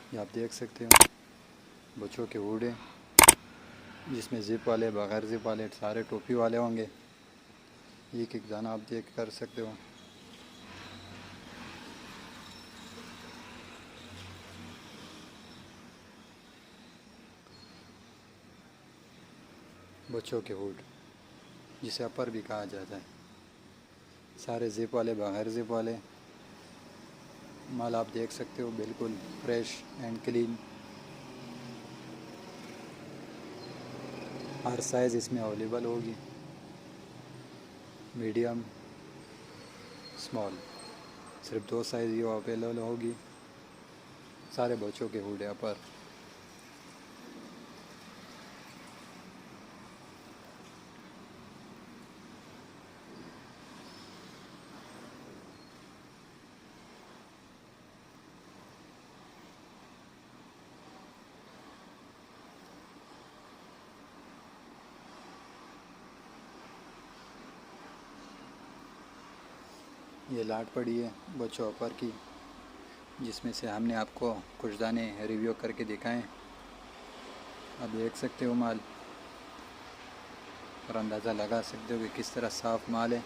ये आप देख सकते हो बच्चों के हुड हैं, जिसमें ज़िप वाले, बगैर ज़िप वाले, सारे टोपी वाले होंगे। एक एक दाना आप देख कर सकते हो। बच्चों के हुड, जिसे अपर भी कहा जाता है, सारे ज़िप वाले, बगैर ज़िप वाले। माल आप देख सकते हो बिल्कुल fresh and clean. Her size इसमें अवेलेबल होगी, मीडियम, स्मॉल, सिर्फ 2 साइज़ ही अवेलेबल होगी। सारे बच्चों के हुड है अपर। ये लाट पड़ी है बच्चों अपर की, जिसमें से हमने आपको कुछ दाने रिव्यू करके दिखाएं। आप देख सकते हो माल और अंदाज़ा लगा सकते हो कि किस तरह साफ़ माल है।